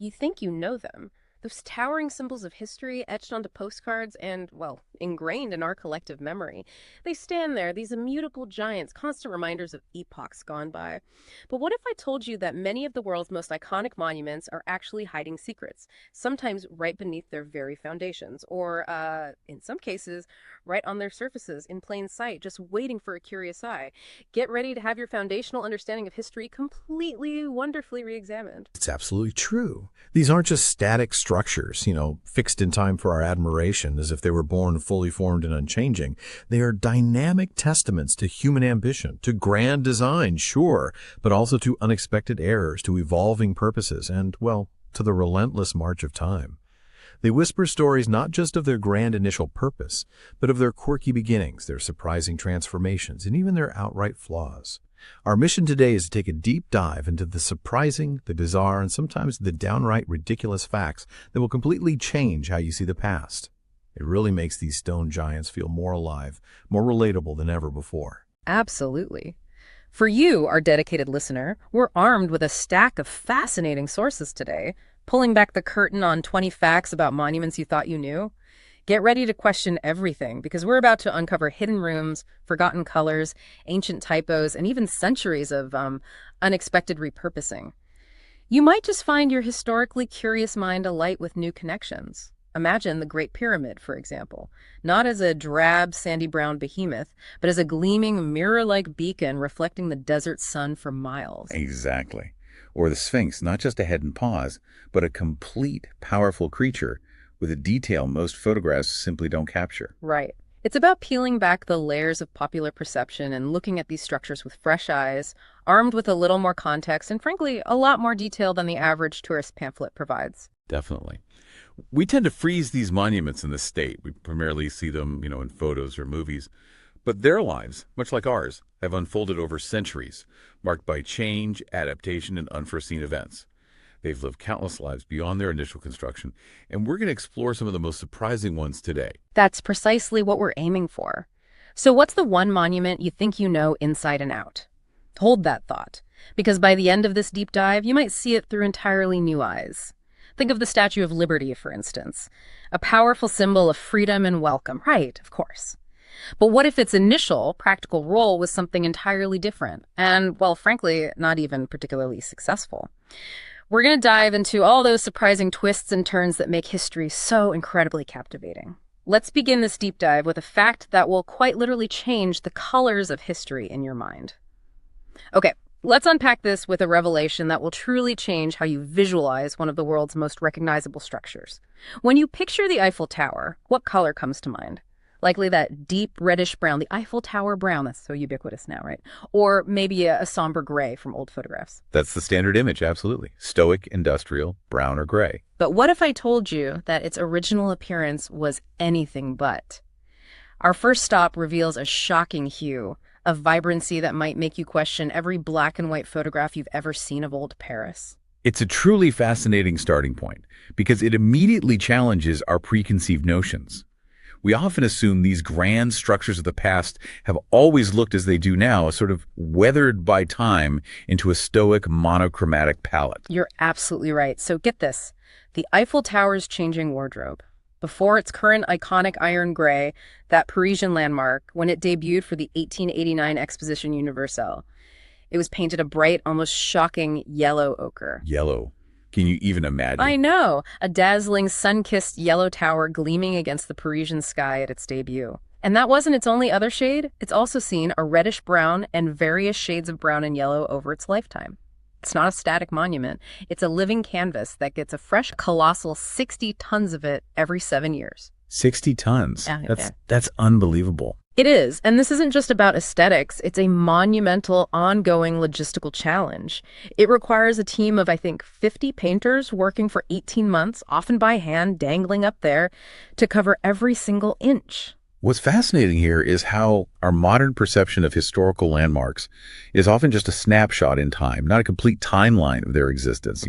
you think you know them. Those towering symbols of history etched onto postcards and, well, ingrained in our collective memory. They stand there, these immutable giants, constant reminders of epochs gone by. But what if I told you that many of the world's most iconic monuments are actually hiding secrets, sometimes right beneath their very foundations, or, in some cases, right on their surfaces in plain sight, just waiting for a curious eye? Get ready to have your foundational understanding of history completely, wonderfully re-examined. It's absolutely true. These aren't just static structures, fixed in time for our admiration as if they were born fully formed and unchanging. They are dynamic testaments to human ambition, to grand design, sure, but also to unexpected errors, to evolving purposes, and, well, to the relentless march of time. They whisper stories not just of their grand initial purpose, but of their quirky beginnings, their surprising transformations, and even their outright flaws. Our mission today is to take a deep dive into the surprising, the bizarre, and sometimes the downright ridiculous facts that will completely change how you see the past. It really makes these stone giants feel more alive, more relatable than ever before. Absolutely. For you, our dedicated listener, we're armed with a stack of fascinating sources today, pulling back the curtain on 20 facts about monuments you thought you knew. Get ready to question everything, because we're about to uncover hidden rooms, forgotten colors, ancient typos, and even centuries of unexpected repurposing. You might just find your historically curious mind alight with new connections. Imagine the Great Pyramid, for example, not as a drab, sandy brown behemoth, but as a gleaming, mirror-like beacon reflecting the desert sun for miles. Exactly. Or the Sphinx, not just a head and paws, but a complete, powerful creature with a detail most photographs simply don't capture. Right. It's about peeling back the layers of popular perception and looking at these structures with fresh eyes, armed with a little more context and, frankly, a lot more detail than the average tourist pamphlet provides. Definitely. We tend to freeze these monuments in the state. We primarily see them, in photos or movies. But their lives, much like ours, have unfolded over centuries, marked by change, adaptation, and unforeseen events. They've lived countless lives beyond their initial construction, and we're going to explore some of the most surprising ones today. That's precisely what we're aiming for. So what's the one monument you think you know inside and out? Hold that thought, because by the end of this deep dive, you might see it through entirely new eyes. Think of the Statue of Liberty, for instance, a powerful symbol of freedom and welcome. Right, of course. But what if its initial practical role was something entirely different and, well, frankly, not even particularly successful? We're going to dive into all those surprising twists and turns that make history so incredibly captivating. Let's begin this deep dive with a fact that will quite literally change the colors of history in your mind. Okay, let's unpack this with a revelation that will truly change how you visualize one of the world's most recognizable structures. When you picture the Eiffel Tower, what color comes to mind? Likely that deep reddish brown, the Eiffel Tower brown, that's so ubiquitous now, right? Or maybe a somber gray from old photographs. That's the standard image, absolutely. Stoic, industrial, brown or gray. But what if I told you that its original appearance was anything but? Our first stop reveals a shocking hue, a vibrancy that might make you question every black and white photograph you've ever seen of old Paris. It's a truly fascinating starting point because it immediately challenges our preconceived notions. We often assume these grand structures of the past have always looked as they do now, sort of weathered by time into a stoic, monochromatic palette. You're absolutely right. So get this. The Eiffel Tower's changing wardrobe. Before its current iconic iron gray, that Parisian landmark, when it debuted for the 1889 Exposition Universelle, it was painted a bright, almost shocking yellow ochre. Yellow. Can you even imagine? I know, a dazzling sun-kissed yellow tower gleaming against the Parisian sky at its debut. And that wasn't its only other shade. It's also seen a reddish brown and various shades of brown and yellow over its lifetime. It's not a static monument. It's a living canvas that gets a fresh, colossal 60 tons of it every 7 years. 60 tons. Yeah. That's unbelievable. It is, and this isn't just about aesthetics. It's a monumental, ongoing logistical challenge. It requires a team of, I think, 50 painters working for 18 months, often by hand, dangling up there, to cover every single inch. What's fascinating here is how our modern perception of historical landmarks is often just a snapshot in time, not a complete timeline of their existence.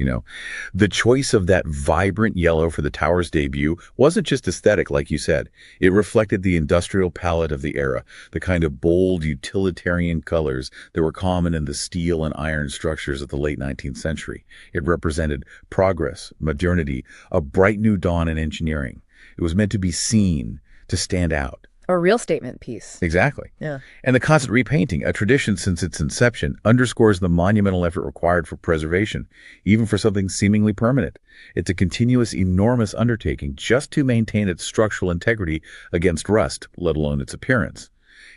The choice of that vibrant yellow for the tower's debut wasn't just aesthetic, like you said. It reflected the industrial palette of the era, the kind of bold, utilitarian colors that were common in the steel and iron structures of the late 19th century. It represented progress, modernity, a bright new dawn in engineering. It was meant to be seen, to stand out. A real statement piece. Exactly. Yeah. And the constant repainting, a tradition since its inception, underscores the monumental effort required for preservation, even for something seemingly permanent. It's a continuous, enormous undertaking just to maintain its structural integrity against rust, let alone its appearance.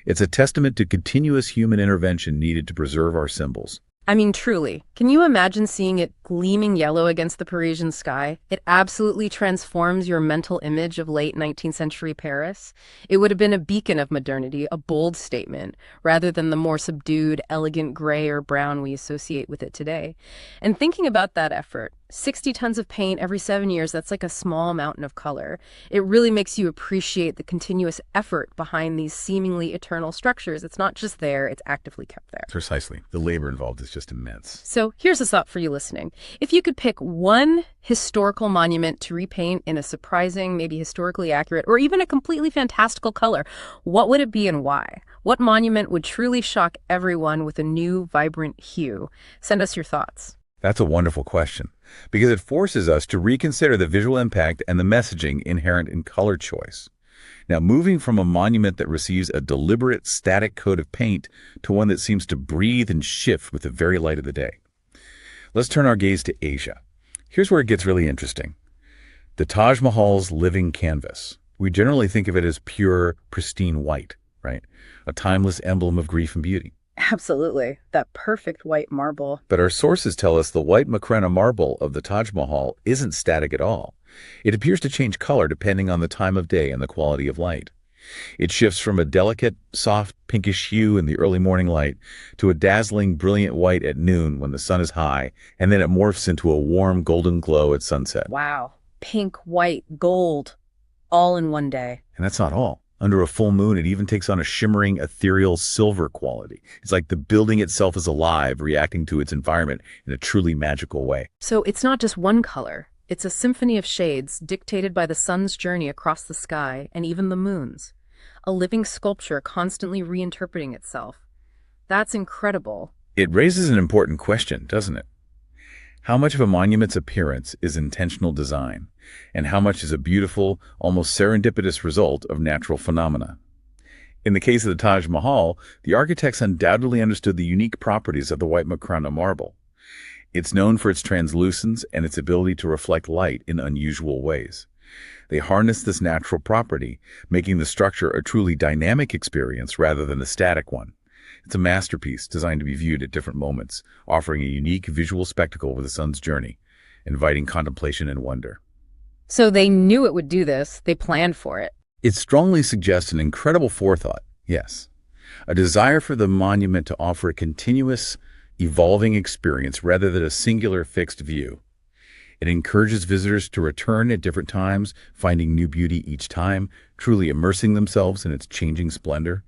It's a testament to continuous human intervention needed to preserve our symbols. I mean, truly, can you imagine seeing it gleaming yellow against the Parisian sky? It absolutely transforms your mental image of late 19th century Paris. It would have been a beacon of modernity, a bold statement, rather than the more subdued, elegant gray or brown we associate with it today. And thinking about that effort, 60 tons of paint every 7 years, that's like a small mountain of color. It really makes you appreciate the continuous effort behind these seemingly eternal structures. It's not just there, it's actively kept there. Precisely. The labor involved is just immense. So here's a thought for you listening. If you could pick one historical monument to repaint in a surprising, maybe historically accurate, or even a completely fantastical color, what would it be and why? What monument would truly shock everyone with a new, vibrant hue? Send us your thoughts. That's a wonderful question, because it forces us to reconsider the visual impact and the messaging inherent in color choice. Now, moving from a monument that receives a deliberate static coat of paint to one that seems to breathe and shift with the very light of the day. Let's turn our gaze to Asia. Here's where it gets really interesting. The Taj Mahal's living canvas. We generally think of it as pure, pristine white, right? A timeless emblem of grief and beauty. Absolutely. That perfect white marble. But our sources tell us the white Makrana marble of the Taj Mahal isn't static at all. It appears to change color depending on the time of day and the quality of light. It shifts from a delicate, soft, pinkish hue in the early morning light to a dazzling, brilliant white at noon when the sun is high, and then it morphs into a warm, golden glow at sunset. Wow. Pink, white, gold, all in one day. And that's not all. Under a full moon, it even takes on a shimmering, ethereal silver quality. It's like the building itself is alive, reacting to its environment in a truly magical way. So it's not just one color. It's a symphony of shades dictated by the sun's journey across the sky and even the moon's. A living sculpture constantly reinterpreting itself. That's incredible. It raises an important question, doesn't it? How much of a monument's appearance is intentional design, and how much is a beautiful, almost serendipitous result of natural phenomena? In the case of the Taj Mahal, the architects undoubtedly understood the unique properties of the white Makrana marble. It's known for its translucence and its ability to reflect light in unusual ways. They harnessed this natural property, making the structure a truly dynamic experience rather than a static one. It's a masterpiece designed to be viewed at different moments, offering a unique visual spectacle with the sun's journey, inviting contemplation and wonder. So they knew it would do this. They planned for it. It strongly suggests an incredible forethought, yes. A desire for the monument to offer a continuous, evolving experience rather than a singular fixed view. It encourages visitors to return at different times, finding new beauty each time, truly immersing themselves in its changing splendor.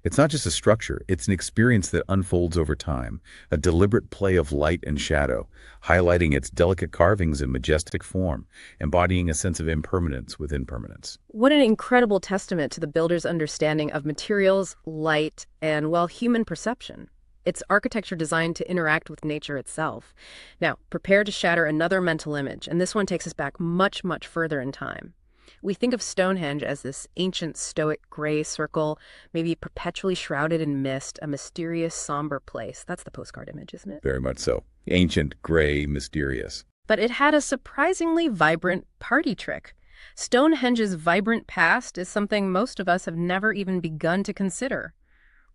It's not just a structure, it's an experience that unfolds over time, a deliberate play of light and shadow, highlighting its delicate carvings and majestic form, embodying a sense of impermanence with impermanence. What an incredible testament to the builder's understanding of materials, light, and, well, human perception. It's architecture designed to interact with nature itself. Now, prepare to shatter another mental image, and this one takes us back much, much further in time. We think of Stonehenge as this ancient stoic gray circle, maybe perpetually shrouded in mist, a mysterious, somber place. That's the postcard image, isn't it? Very much so. Ancient, gray, mysterious. But it had a surprisingly vibrant party trick. Stonehenge's vibrant past is something most of us have never even begun to consider.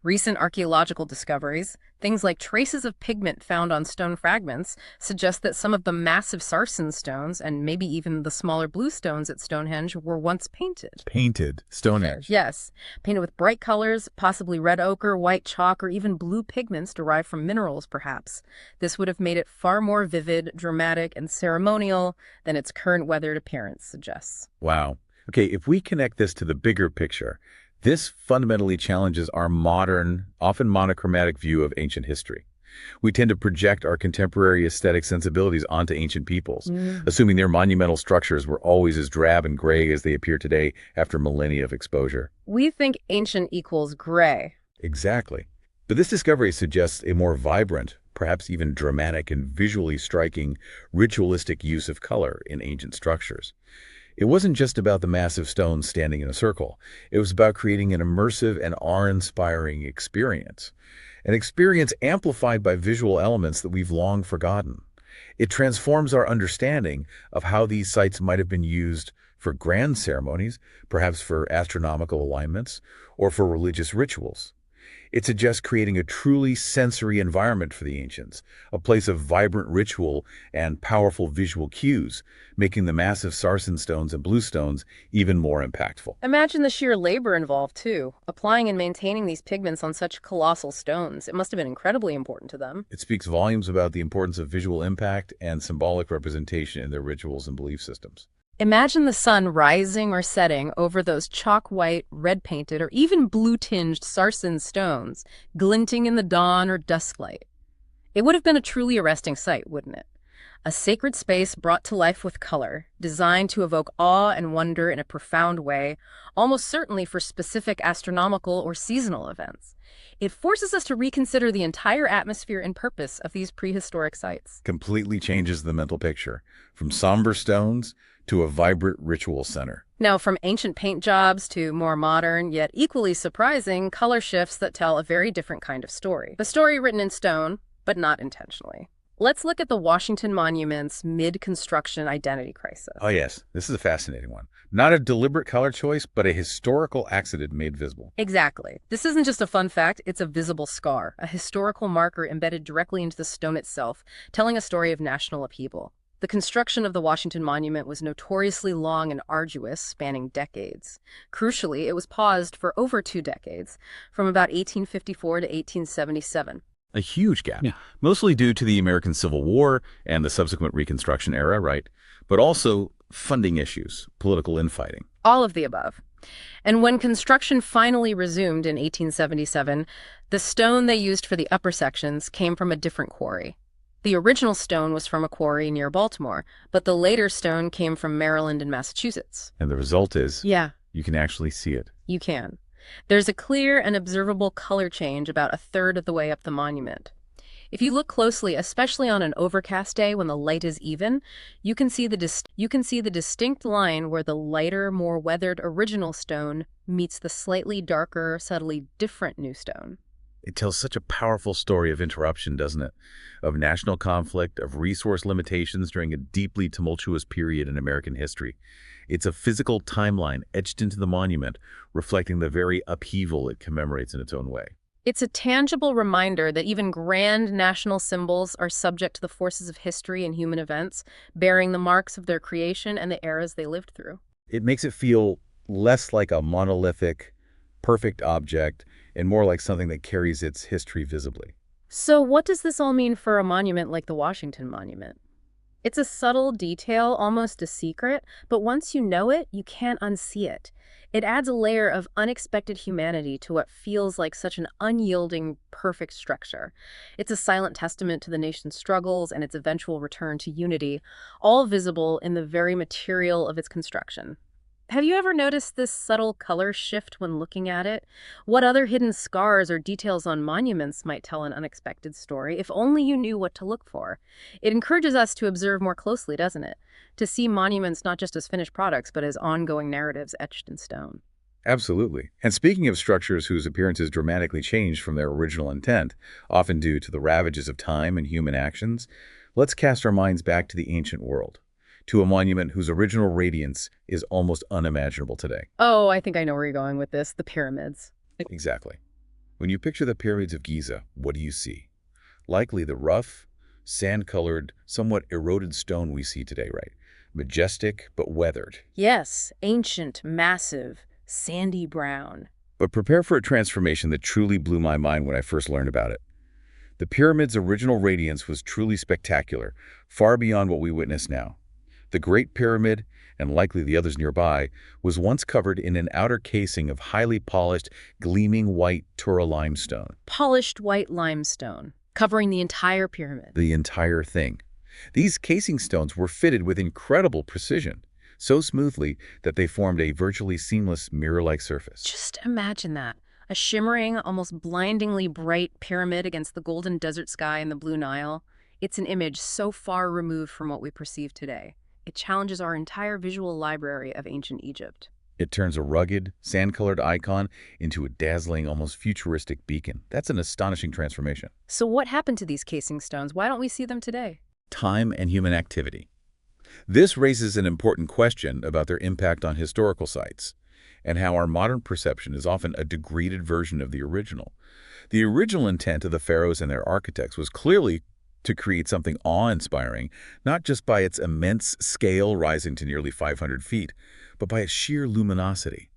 Recent archaeological discoveries, things like traces of pigment found on stone fragments, suggest that some of the massive sarsen stones, and maybe even the smaller blue stones at Stonehenge, were once painted. Painted Stonehenge. Yes, painted with bright colors, possibly red ochre, white chalk, or even blue pigments derived from minerals, perhaps. This would have made it far more vivid, dramatic, and ceremonial than its current weathered appearance suggests. Wow. Okay, if we connect this to the bigger picture, This fundamentally challenges our modern, often monochromatic view of ancient history. We tend to project our contemporary aesthetic sensibilities onto ancient peoples, assuming their monumental structures were always as drab and gray as they appear today after millennia of exposure. We think ancient equals gray. Exactly. But this discovery suggests a more vibrant, perhaps even dramatic and visually striking, ritualistic use of color in ancient structures. It wasn't just about the massive stones standing in a circle. It was about creating an immersive and awe-inspiring experience. An experience amplified by visual elements that we've long forgotten. It transforms our understanding of how these sites might have been used for grand ceremonies, perhaps for astronomical alignments, or for religious rituals. It suggests creating a truly sensory environment for the ancients, a place of vibrant ritual and powerful visual cues, making the massive sarsen stones and blue stones even more impactful. Imagine the sheer labor involved, too. Applying and maintaining these pigments on such colossal stones. It must have been incredibly important to them. It speaks volumes about the importance of visual impact and symbolic representation in their rituals and belief systems. Imagine the sun rising or setting over those chalk-white, red-painted, or even blue-tinged sarsen stones, glinting in the dawn or dusk light. It would have been a truly arresting sight, wouldn't it? A sacred space brought to life with color, designed to evoke awe and wonder in a profound way, almost certainly for specific astronomical or seasonal events. It forces us to reconsider the entire atmosphere and purpose of these prehistoric sites. Completely changes the mental picture, from somber stones to a vibrant ritual center. Now, from ancient paint jobs to more modern, yet equally surprising, color shifts that tell a very different kind of story. A story written in stone, but not intentionally. Let's look at the Washington Monument's mid-construction identity crisis. Oh yes, this is a fascinating one. Not a deliberate color choice, but a historical accident made visible. Exactly. This isn't just a fun fact, it's a visible scar, a historical marker embedded directly into the stone itself, telling a story of national upheaval. The construction of the Washington Monument was notoriously long and arduous, spanning decades. Crucially, it was paused for over 2 decades, from about 1854 to 1877. A huge gap, mostly due to the American Civil War and the subsequent Reconstruction era, right? But also funding issues, political infighting. All of the above. And when construction finally resumed in 1877, the stone they used for the upper sections came from a different quarry. The original stone was from a quarry near Baltimore, but the later stone came from Maryland and Massachusetts. And the result is, Yeah, you can actually see it. you can. There's a clear and observable color change about 1/3 of the way up the monument. If you look closely, especially on an overcast day when the light is even, you can see the distinct line where the lighter, more weathered original stone meets the slightly darker, subtly different new stone. It tells such a powerful story of interruption, doesn't it? Of national conflict, of resource limitations during a deeply tumultuous period in American history. It's a physical timeline etched into the monument, reflecting the very upheaval it commemorates in its own way. It's a tangible reminder that even grand national symbols are subject to the forces of history and human events, bearing the marks of their creation and the eras they lived through. It makes it feel less like a monolithic, perfect object and more like something that carries its history visibly. So what does this all mean for a monument like the Washington Monument? It's a subtle detail, almost a secret, but once you know it, you can't unsee it. It adds a layer of unexpected humanity to what feels like such an unyielding, perfect structure. It's a silent testament to the nation's struggles and its eventual return to unity, all visible in the very material of its construction. Have you ever noticed this subtle color shift when looking at it? What other hidden scars or details on monuments might tell an unexpected story, if only you knew what to look for? It encourages us to observe more closely, doesn't it? To see monuments not just as finished products, but as ongoing narratives etched in stone. Absolutely. And speaking of structures whose appearances dramatically changed from their original intent, often due to the ravages of time and human actions, let's cast our minds back to the ancient world, to a monument whose original radiance is almost unimaginable today. Oh, I think I know where you're going with this. The pyramids. Exactly. When you picture the pyramids of Giza, what do you see? Likely the rough, sand-colored, somewhat eroded stone we see today, right? Majestic, but weathered. Yes, ancient, massive, sandy brown. But prepare for a transformation that truly blew my mind when I first learned about it. The pyramid's original radiance was truly spectacular, far beyond what we witness now. The Great Pyramid, and likely the others nearby, was once covered in an outer casing of highly polished, gleaming white Tura limestone. Polished white limestone, covering the entire pyramid. The entire thing. These casing stones were fitted with incredible precision, so smoothly that they formed a virtually seamless mirror-like surface. Just imagine that. A shimmering, almost blindingly bright pyramid against the golden desert sky and the blue Nile. It's an image so far removed from what we perceive today. It challenges our entire visual library of ancient Egypt. It turns a rugged, sand-colored icon into a dazzling, almost futuristic beacon. That's an astonishing transformation. So what happened to these casing stones? Why don't we see them today? Time and human activity. This raises an important question about their impact on historical sites, and how our modern perception is often a degraded version of the original. The original intent of the pharaohs and their architects was clearly to create something awe-inspiring, not just by its immense scale rising to nearly 500 feet, but by its sheer luminosity.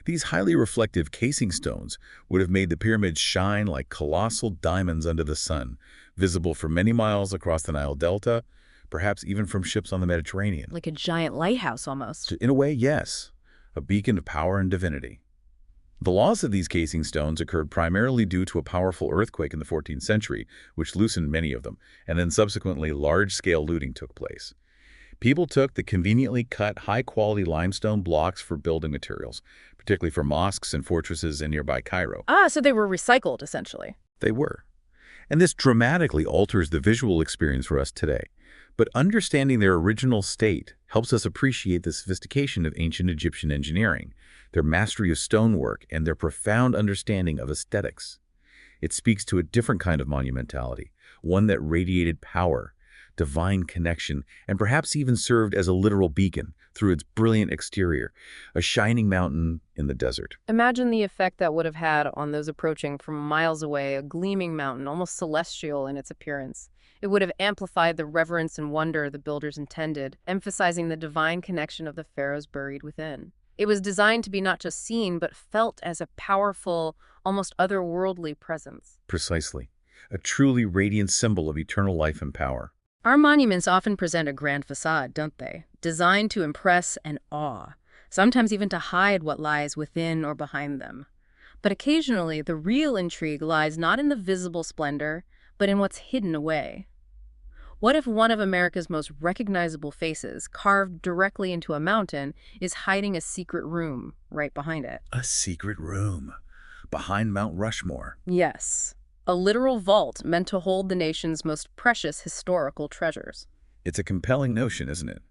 These highly reflective casing stones would have made the pyramids shine like colossal diamonds under the sun, visible for many miles across the Nile Delta, perhaps even from ships on the Mediterranean. Like a giant lighthouse, almost. In a way, yes. A beacon of power and divinity. The loss of these casing stones occurred primarily due to a powerful earthquake in the 14th century, which loosened many of them, and then subsequently large-scale looting took place. People took the conveniently cut high-quality limestone blocks for building materials, particularly for mosques and fortresses in nearby Cairo. So they were recycled, essentially. They were. And this dramatically alters the visual experience for us today. But understanding their original state helps us appreciate the sophistication of ancient Egyptian engineering, their mastery of stonework, and their profound understanding of aesthetics. It speaks to a different kind of monumentality, one that radiated power, divine connection, and perhaps even served as a literal beacon through its brilliant exterior, a shining mountain in the desert. Imagine the effect that would have had on those approaching from miles away, a gleaming mountain, almost celestial in its appearance. It would have amplified the reverence and wonder the builders intended, emphasizing the divine connection of the pharaohs buried within. It was designed to be not just seen, but felt as a powerful, almost otherworldly presence. Precisely. A truly radiant symbol of eternal life and power. Our monuments often present a grand facade, don't they? Designed to impress and awe, sometimes even to hide what lies within or behind them. But occasionally, the real intrigue lies not in the visible splendor, but in what's hidden away. What if one of America's most recognizable faces, carved directly into a mountain, is hiding a secret room right behind it? A secret room behind Mount Rushmore. Yes, a literal vault meant to hold the nation's most precious historical treasures. It's a compelling notion, isn't it?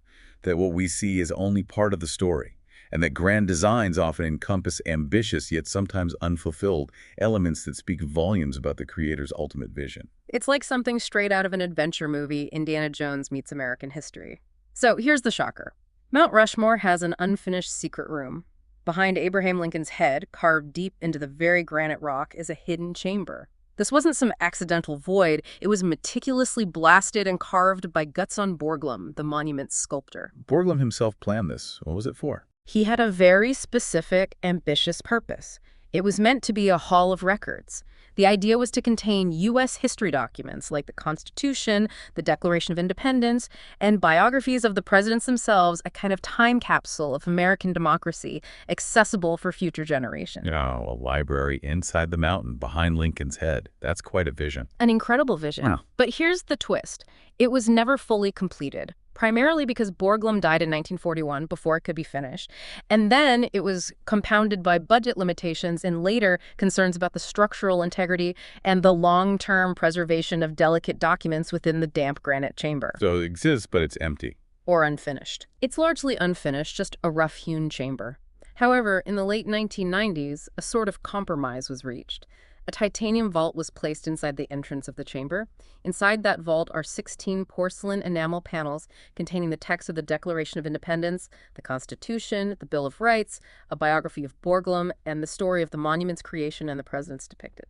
That what we see is only part of the story, and that grand designs often encompass ambitious yet sometimes unfulfilled elements that speak volumes about the creator's ultimate vision. It's like something straight out of an adventure movie, Indiana Jones meets American history. So here's the shocker. Mount Rushmore has an unfinished secret room. Behind Abraham Lincoln's head, carved deep into the very granite rock, is a hidden chamber. This wasn't some accidental void. It was meticulously blasted and carved by Gutzon Borglum, the monument's sculptor. Borglum himself planned this. What was it for? He had a very specific, ambitious purpose. It was meant to be a hall of records. The idea was to contain U.S. history documents like the Constitution, the Declaration of Independence, and biographies of the presidents themselves, a kind of time capsule of American democracy, accessible for future generations. Oh, a library inside the mountain behind Lincoln's head. That's quite a vision. An incredible vision. Wow. But here's the twist. It was never fully completed, primarily because Borglum died in 1941 before it could be finished. And then it was compounded by budget limitations and later concerns about the structural integrity and the long-term preservation of delicate documents within the damp granite chamber. So it exists, but it's empty. Or unfinished. It's largely unfinished, just a rough-hewn chamber. However, in the late 1990s, a sort of compromise was reached. A titanium vault was placed inside the entrance of the chamber. Inside that vault are 16 porcelain enamel panels containing the text of the Declaration of Independence, the Constitution, the Bill of Rights, a biography of Borglum, and the story of the monument's creation and the presidents depicted.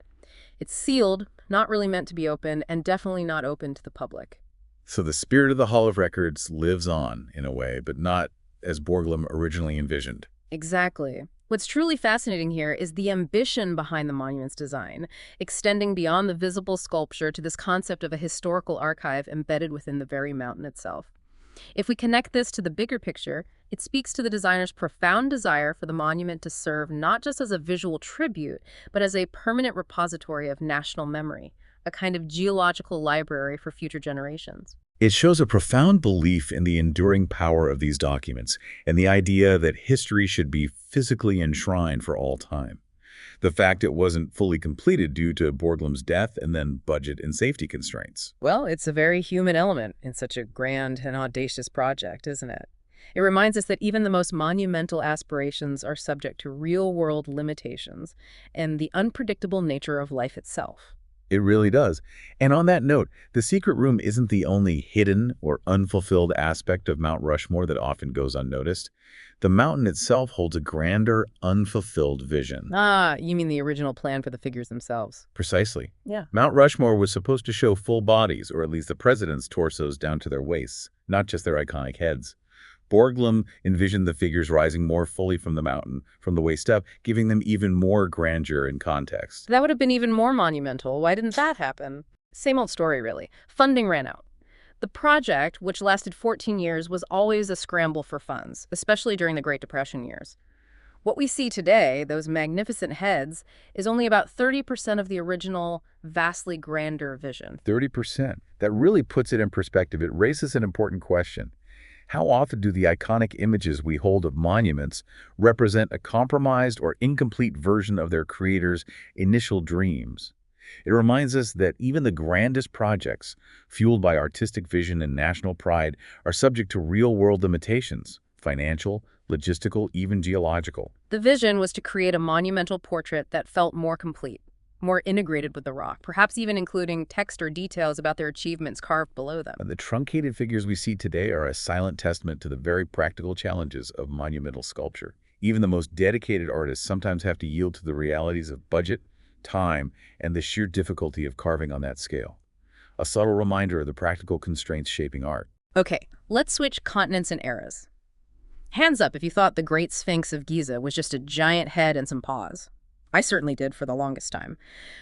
It's sealed, not really meant to be opened, and definitely not open to the public. So the spirit of the Hall of Records lives on, in a way, but not as Borglum originally envisioned. Exactly. What's truly fascinating here is the ambition behind the monument's design, extending beyond the visible sculpture to this concept of a historical archive embedded within the very mountain itself. If we connect this to the bigger picture, it speaks to the designer's profound desire for the monument to serve not just as a visual tribute, but as a permanent repository of national memory, a kind of geological library for future generations. It shows a profound belief in the enduring power of these documents and the idea that history should be physically enshrined for all time. The fact it wasn't fully completed due to Borglum's death and then budget and safety constraints. Well, it's a very human element in such a grand and audacious project, isn't it? It reminds us that even the most monumental aspirations are subject to real-world limitations and the unpredictable nature of life itself. It really does. And on that note, the secret room isn't the only hidden or unfulfilled aspect of Mount Rushmore that often goes unnoticed. The mountain itself holds a grander, unfulfilled vision. Ah, you mean the original plan for the figures themselves? Precisely. Yeah. Mount Rushmore was supposed to show full bodies, or at least the president's torsos down to their waists, not just their iconic heads. Borglum envisioned the figures rising more fully from the mountain, from the waist up, giving them even more grandeur and context. That would have been even more monumental. Why didn't that happen? Same old story, really. Funding ran out. The project, which lasted 14 years, was always a scramble for funds, especially during the Great Depression years. What we see today, those magnificent heads, is only about 30% of the original, vastly grander vision. 30%. That really puts it in perspective. It raises an important question. How often do the iconic images we hold of monuments represent a compromised or incomplete version of their creators' initial dreams? It reminds us that even the grandest projects, fueled by artistic vision and national pride, are subject to real-world limitations, financial, logistical, even geological. The vision was to create a monumental portrait that felt more complete, more integrated with the rock, perhaps even including text or details about their achievements carved below them. And the truncated figures we see today are a silent testament to the very practical challenges of monumental sculpture. Even the most dedicated artists sometimes have to yield to the realities of budget, time, and the sheer difficulty of carving on that scale. A subtle reminder of the practical constraints shaping art. Okay, let's switch continents and eras. Hands up if you thought the Great Sphinx of Giza was just a giant head and some paws. I certainly did for the longest time.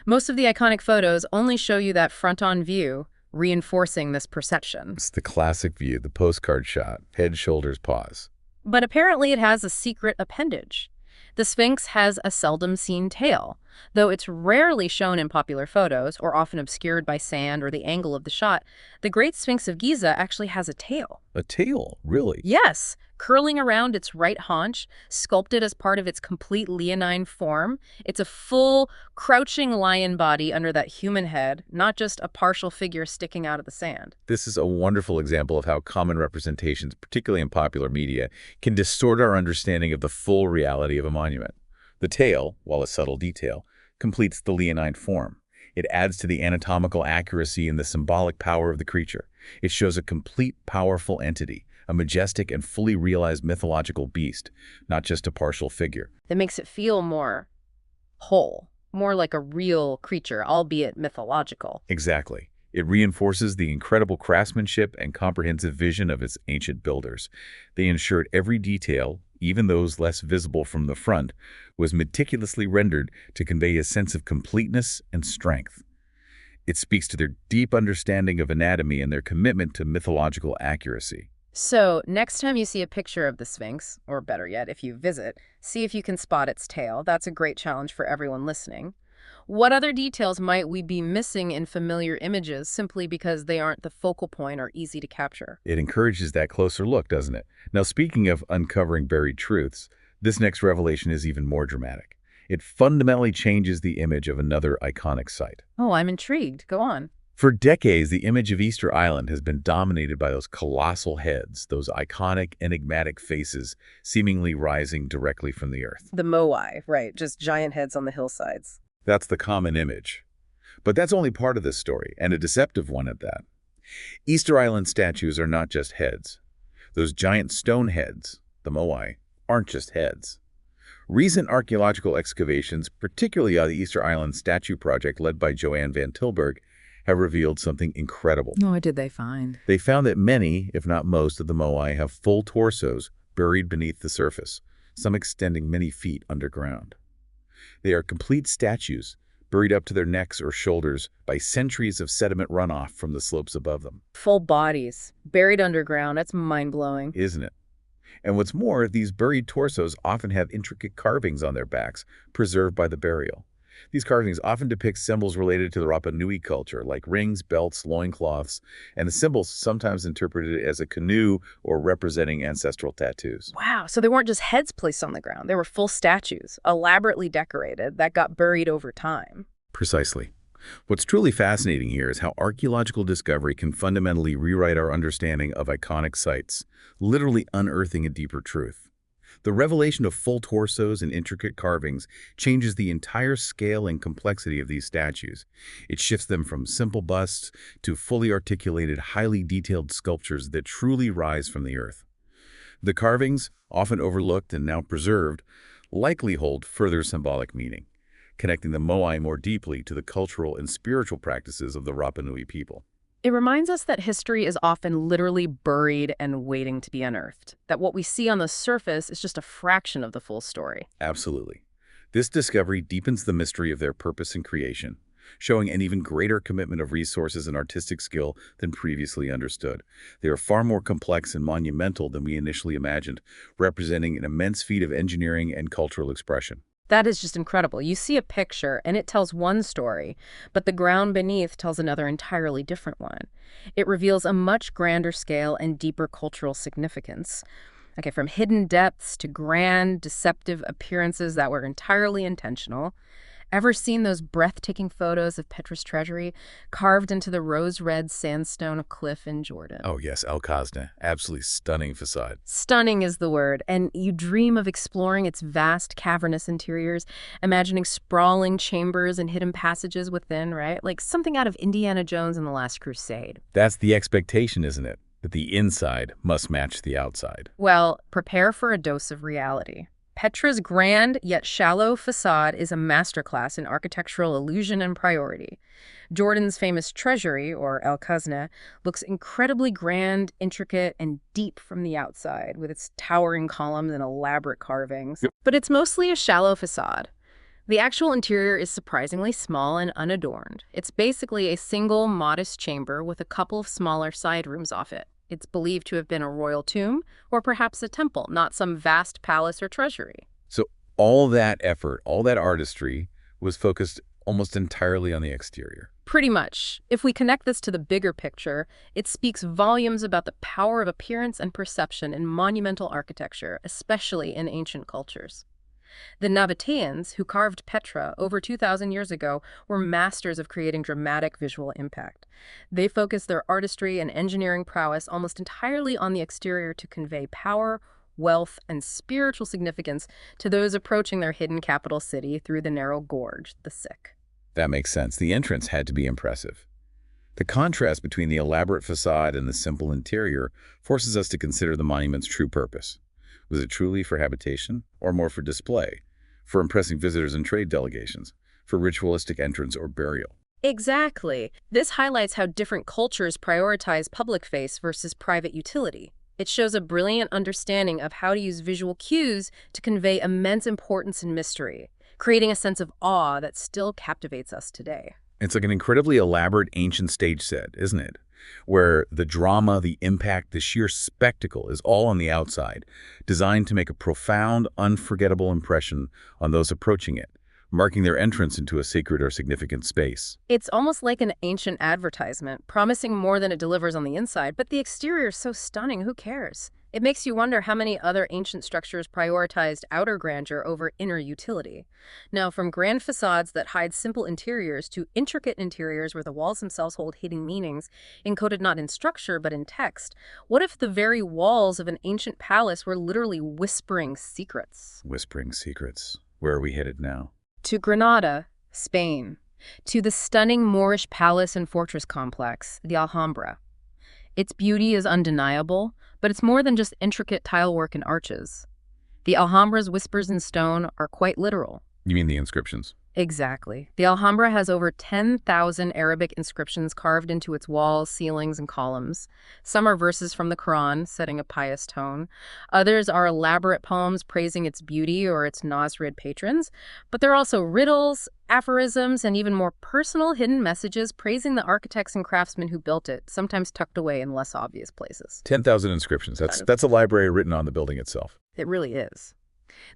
Most of the iconic photos only show you that front-on view, reinforcing this perception. It's the classic view, the postcard shot, head, shoulders, paws. But apparently it has a secret appendage. The Sphinx has a seldom-seen tail. Though it's rarely shown in popular photos, or often obscured by sand or the angle of the shot, the Great Sphinx of Giza actually has a tail. A tail? Really? Yes, curling around its right haunch, sculpted as part of its complete leonine form. It's a full, crouching lion body under that human head, not just a partial figure sticking out of the sand. This is a wonderful example of how common representations, particularly in popular media, can distort our understanding of the full reality of a monument. The tail, while a subtle detail, completes the leonine form. It adds to the anatomical accuracy and the symbolic power of the creature. It shows a complete, powerful entity, a majestic and fully realized mythological beast, not just a partial figure. That makes it feel more whole, more like a real creature, albeit mythological. Exactly. It reinforces the incredible craftsmanship and comprehensive vision of its ancient builders. They ensured every detail, even those less visible from the front, was meticulously rendered to convey a sense of completeness and strength. It speaks to their deep understanding of anatomy and their commitment to mythological accuracy. So, next time you see a picture of the Sphinx, or better yet, if you visit, see if you can spot its tail. That's a great challenge for everyone listening. What other details might we be missing in familiar images simply because they aren't the focal point or easy to capture? It encourages that closer look, doesn't it? Now, speaking of uncovering buried truths, this next revelation is even more dramatic. It fundamentally changes the image of another iconic site. Oh, I'm intrigued. Go on. For decades, the image of Easter Island has been dominated by those colossal heads, those iconic, enigmatic faces seemingly rising directly from the earth. The moai, right, just giant heads on the hillsides. That's the common image. But that's only part of this story, and a deceptive one at that. Easter Island statues are not just heads. Those giant stone heads, the moai, aren't just heads. Recent archaeological excavations, particularly on the Easter Island Statue Project led by Joanne Van Tilburg, have revealed something incredible. Oh, what did they find? They found that many, if not most, of the moai have full torsos buried beneath the surface, some extending many feet underground. They are complete statues, buried up to their necks or shoulders by centuries of sediment runoff from the slopes above them. Full bodies, buried underground. That's mind-blowing. Isn't it? And what's more, these buried torsos often have intricate carvings on their backs, preserved by the burial. These carvings often depict symbols related to the Rapa Nui culture, like rings, belts, loincloths, and the symbols sometimes interpreted as a canoe or representing ancestral tattoos. Wow, so they weren't just heads placed on the ground. They were full statues, elaborately decorated, that got buried over time. Precisely. What's truly fascinating here is how archaeological discovery can fundamentally rewrite our understanding of iconic sites, literally unearthing a deeper truth. The revelation of full torsos and intricate carvings changes the entire scale and complexity of these statues. It shifts them from simple busts to fully articulated, highly detailed sculptures that truly rise from the earth. The carvings, often overlooked and now preserved, likely hold further symbolic meaning, connecting the Moai more deeply to the cultural and spiritual practices of the Rapa Nui people. It reminds us that history is often literally buried and waiting to be unearthed, that what we see on the surface is just a fraction of the full story. Absolutely. This discovery deepens the mystery of their purpose and creation, showing an even greater commitment of resources and artistic skill than previously understood. They are far more complex and monumental than we initially imagined, representing an immense feat of engineering and cultural expression. That is just incredible. You see a picture and it tells one story, but the ground beneath tells another entirely different one. It reveals a much grander scale and deeper cultural significance. Okay, from hidden depths to grand, deceptive appearances that were entirely intentional. Ever seen those breathtaking photos of Petra's treasury carved into the rose-red sandstone cliff in Jordan? Oh yes, Al Khazna, absolutely stunning facade. Stunning is the word, and you dream of exploring its vast cavernous interiors, imagining sprawling chambers and hidden passages within, right? Like something out of Indiana Jones and the Last Crusade. That's the expectation, isn't it? That the inside must match the outside. Well, prepare for a dose of reality. Petra's grand yet shallow facade is a masterclass in architectural illusion and priority. Jordan's famous treasury, or El Khazna, looks incredibly grand, intricate, and deep from the outside, with its towering columns and elaborate carvings. But it's mostly a shallow facade. The actual interior is surprisingly small and unadorned. It's basically a single, modest chamber with a couple of smaller side rooms off it. It's believed to have been a royal tomb or perhaps a temple, not some vast palace or treasury. So all that effort, all that artistry was focused almost entirely on the exterior. Pretty much. If we connect this to the bigger picture, it speaks volumes about the power of appearance and perception in monumental architecture, especially in ancient cultures. The Nabateans, who carved Petra over 2,000 years ago, were masters of creating dramatic visual impact. They focused their artistry and engineering prowess almost entirely on the exterior to convey power, wealth, and spiritual significance to those approaching their hidden capital city through the narrow gorge, the Sikh. That makes sense. The entrance had to be impressive. The contrast between the elaborate facade and the simple interior forces us to consider the monument's true purpose. Was it truly for habitation, or more for display, for impressing visitors and trade delegations, for ritualistic entrance or burial? Exactly. This highlights how different cultures prioritize public face versus private utility. It shows a brilliant understanding of how to use visual cues to convey immense importance and mystery, creating a sense of awe that still captivates us today. It's like an incredibly elaborate ancient stage set, isn't it? Where the drama, the impact, the sheer spectacle is all on the outside, designed to make a profound, unforgettable impression on those approaching it, marking their entrance into a sacred or significant space. It's almost like an ancient advertisement, promising more than it delivers on the inside, but the exterior is so stunning, who cares? It makes you wonder how many other ancient structures prioritized outer grandeur over inner utility. Now, from grand facades that hide simple interiors to intricate interiors where the walls themselves hold hidden meanings, encoded not in structure but in text, what if the very walls of an ancient palace were literally whispering secrets? Whispering secrets. Where are we headed now? To Granada, Spain, to the stunning Moorish palace and fortress complex, the Alhambra. Its beauty is undeniable, but it's more than just intricate tilework and arches. The Alhambra's whispers in stone are quite literal. You mean the inscriptions? Exactly. The Alhambra has over 10,000 Arabic inscriptions carved into its walls, ceilings, and columns. Some are verses from the Quran, setting a pious tone. Others are elaborate poems praising its beauty or its Nasrid patrons. But there are also riddles, aphorisms, and even more personal hidden messages praising the architects and craftsmen who built it, sometimes tucked away in less obvious places. 10,000 inscriptions. That's a library written on the building itself. It really is.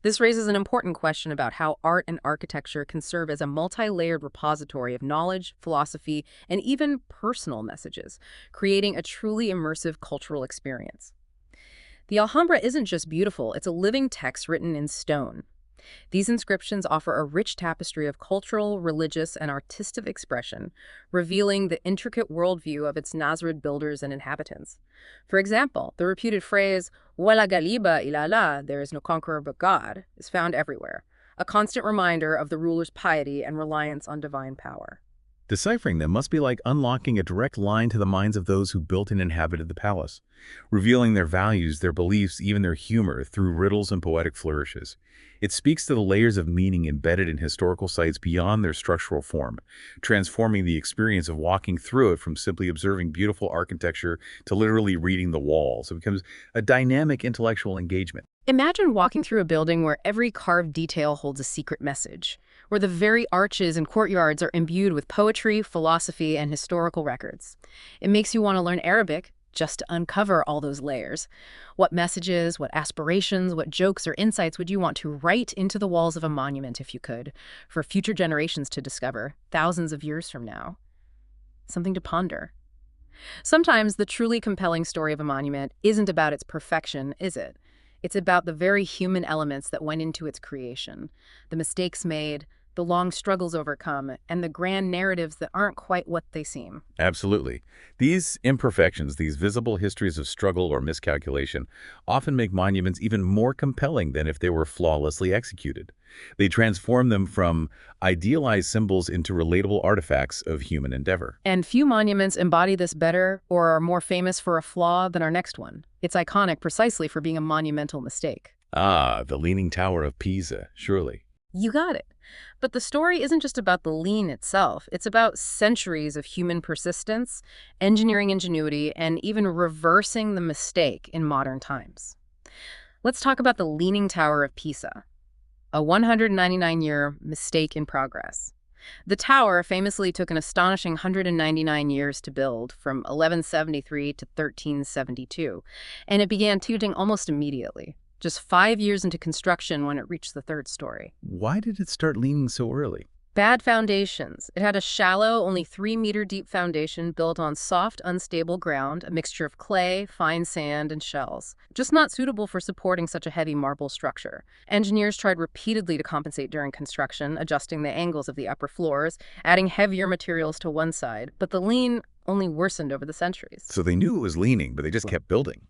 This raises an important question about how art and architecture can serve as a multi-layered repository of knowledge, philosophy, and even personal messages, creating a truly immersive cultural experience. The Alhambra isn't just beautiful, it's a living text written in stone. These inscriptions offer a rich tapestry of cultural, religious, and artistic expression, revealing the intricate worldview of its Nasrid builders and inhabitants. For example, the reputed phrase, "Wala galiba ilala," there is no conqueror but God, is found everywhere, a constant reminder of the ruler's piety and reliance on divine power. Deciphering them must be like unlocking a direct line to the minds of those who built and inhabited the palace, revealing their values, their beliefs, even their humor through riddles and poetic flourishes. It speaks to the layers of meaning embedded in historical sites beyond their structural form, transforming the experience of walking through it from simply observing beautiful architecture to literally reading the walls. It becomes a dynamic intellectual engagement. Imagine walking through a building where every carved detail holds a secret message, where the very arches and courtyards are imbued with poetry, philosophy, and historical records. It makes you want to learn Arabic just to uncover all those layers. What messages, what aspirations, what jokes or insights would you want to write into the walls of a monument if you could, for future generations to discover, thousands of years from now? Something to ponder. Sometimes the truly compelling story of a monument isn't about its perfection, is it? It's about the very human elements that went into its creation, the mistakes made, the long struggles overcome, and the grand narratives that aren't quite what they seem. Absolutely. These imperfections, these visible histories of struggle or miscalculation, often make monuments even more compelling than if they were flawlessly executed. They transform them from idealized symbols into relatable artifacts of human endeavor. And few monuments embody this better or are more famous for a flaw than our next one. It's iconic precisely for being a monumental mistake. Ah, the Leaning Tower of Pisa, surely. You got it. But the story isn't just about the lean itself. It's about centuries of human persistence, engineering ingenuity, and even reversing the mistake in modern times. Let's talk about the Leaning Tower of Pisa, a 199-year mistake in progress. The tower famously took an astonishing 199 years to build, from 1173 to 1372, and it began tilting almost immediately. Just 5 years into construction when it reached the third story. Why did it start leaning so early? Bad foundations. It had a shallow, only 3-meter deep foundation built on soft, unstable ground, a mixture of clay, fine sand, and shells. Just not suitable for supporting such a heavy marble structure. Engineers tried repeatedly to compensate during construction, adjusting the angles of the upper floors, adding heavier materials to one side, but the lean only worsened over the centuries. So they knew it was leaning, but they just kept building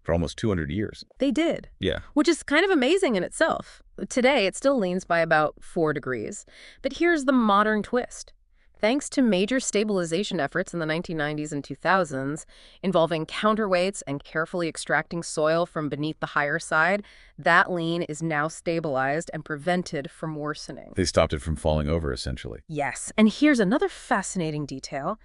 for almost 200 years. They did. Yeah. Which is kind of amazing in itself. Today, it still leans by about 4 degrees. But here's the modern twist. Thanks to major stabilization efforts in the 1990s and 2000s, involving counterweights and carefully extracting soil from beneath the higher side, that lean is now stabilized and prevented from worsening. They stopped it from falling over, essentially. Yes, and here's another fascinating detail.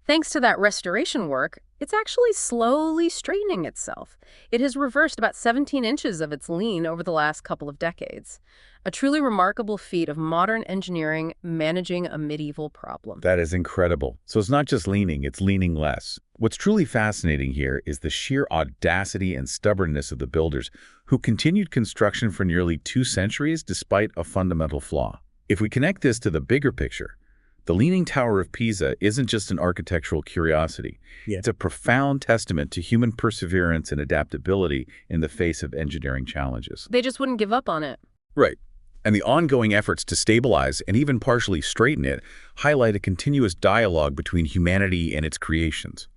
Thanks to that restoration work, it's actually slowly straightening itself. It has reversed about 17 inches of its lean over the last couple of decades. A truly remarkable feat of modern engineering managing a medieval problem. That is incredible. So it's not just leaning, it's leaning less. What's truly fascinating here is the sheer audacity and stubbornness of the builders who continued construction for nearly 2 centuries despite a fundamental flaw. If we connect this to the bigger picture, the Leaning Tower of Pisa isn't just an architectural curiosity. Yeah. It's a profound testament to human perseverance and adaptability in the face of engineering challenges. They just wouldn't give up on it. Right. And the ongoing efforts to stabilize and even partially straighten it highlight a continuous dialogue between humanity and its creations,